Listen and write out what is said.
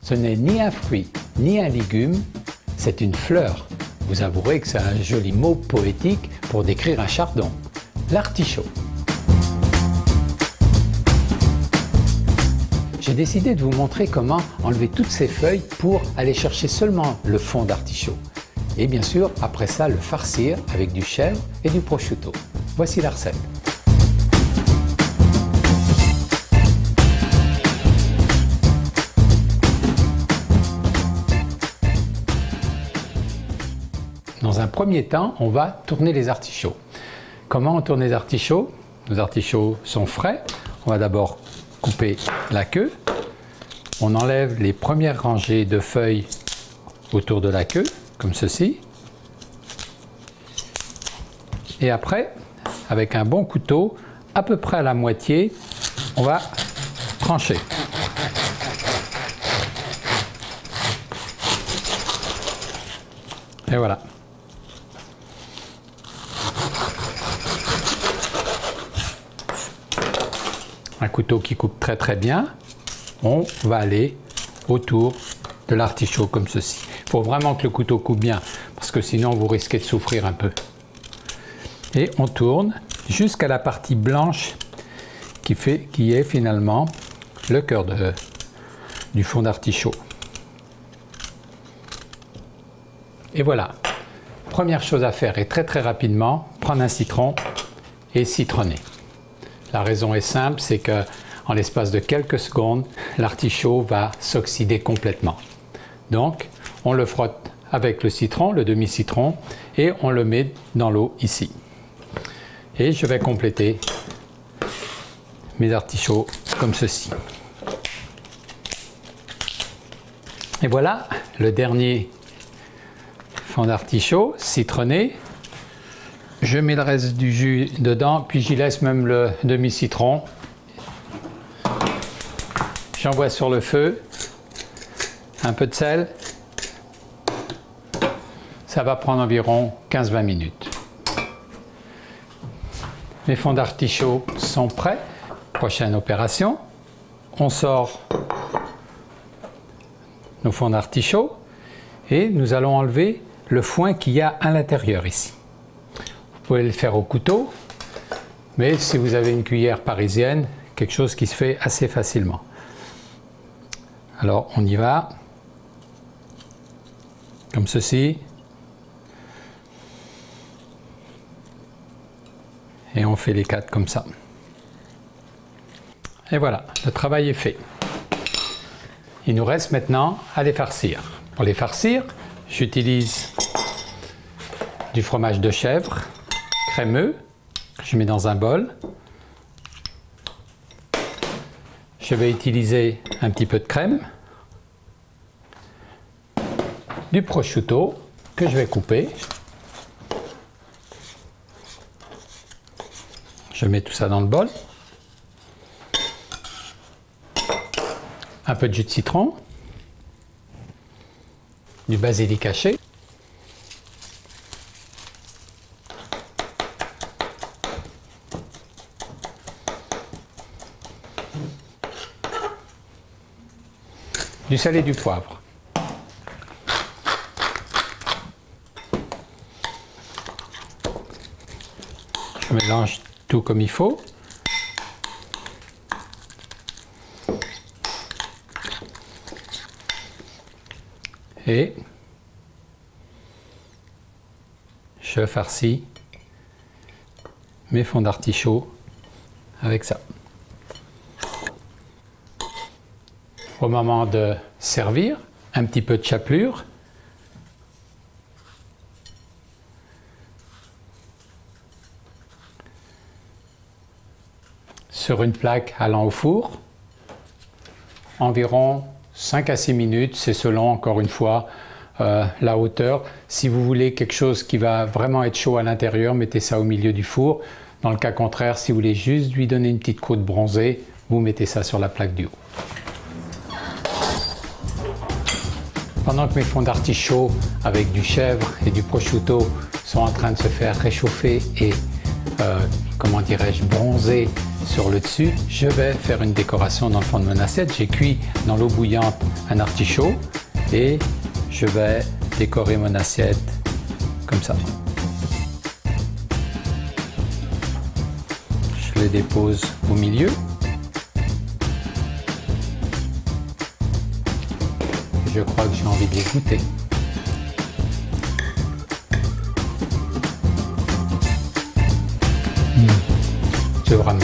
Ce n'est ni un fruit, ni un légume, c'est une fleur. Vous avouerez que c'est un joli mot poétique pour décrire un chardon. L'artichaut. J'ai décidé de vous montrer comment enlever toutes ces feuilles pour aller chercher seulement le fond d'artichaut. Et bien sûr, après ça, le farcir avec du chèvre et du prosciutto. Voici la recette. Dans un premier temps, on va tourner les artichauts. Comment on tourne les artichauts? Nos artichauts sont frais. On va d'abord couper la queue. On enlève les premières rangées de feuilles autour de la queue, comme ceci. Et après, avec un bon couteau, à peu près à la moitié, on va trancher. Et voilà. Un couteau qui coupe très bien, on va aller autour de l'artichaut comme ceci. Il faut vraiment que le couteau coupe bien, parce que sinon vous risquez de souffrir un peu. Et on tourne jusqu'à la partie blanche qui est finalement le cœur du fond d'artichaut. Et voilà, première chose à faire, et très rapidement, prendre un citron et citronner. La raison est simple, c'est que en l'espace de quelques secondes, l'artichaut va s'oxyder complètement. Donc, on le frotte avec le citron, le demi-citron, et on le met dans l'eau ici. Et je vais compléter mes artichauts comme ceci. Et voilà, le dernier fond d'artichaut citronné. Je mets le reste du jus dedans, puis j'y laisse même le demi-citron. J'envoie sur le feu, un peu de sel. Ça va prendre environ 15-20 minutes. Mes fonds d'artichaut sont prêts. Prochaine opération, on sort nos fonds d'artichaut et nous allons enlever le foin qu'il y a à l'intérieur ici. Vous pouvez le faire au couteau, mais si vous avez une cuillère parisienne, quelque chose qui se fait assez facilement. Alors on y va, comme ceci, et on fait les quatre comme ça. Et voilà, le travail est fait. Il nous reste maintenant à les farcir. Pour les farcir, j'utilise du fromage de chèvre, crémeux, je mets dans un bol. Je vais utiliser un petit peu de crème, du prosciutto que je vais couper. Je mets tout ça dans le bol. Un peu de jus de citron, du basilic haché. Du sel et du poivre. Je mélange tout comme il faut. Et je farcis mes fonds d'artichaut avec ça. Au moment de servir, un petit peu de chapelure. Sur une plaque allant au four, environ 5 à 6 minutes, c'est selon, encore une fois, la hauteur. Si vous voulez quelque chose qui va vraiment être chaud à l'intérieur, mettez ça au milieu du four. Dans le cas contraire, si vous voulez juste lui donner une petite croûte bronzée, vous mettez ça sur la plaque du haut. Pendant que mes fonds d'artichaut avec du chèvre et du prosciutto sont en train de se faire réchauffer et, comment dirais-je, bronzer sur le dessus, je vais faire une décoration dans le fond de mon assiette. J'ai cuit dans l'eau bouillante un artichaut et je vais décorer mon assiette comme ça. Je les dépose au milieu. Je crois que j'ai envie de les goûter. C'est vraiment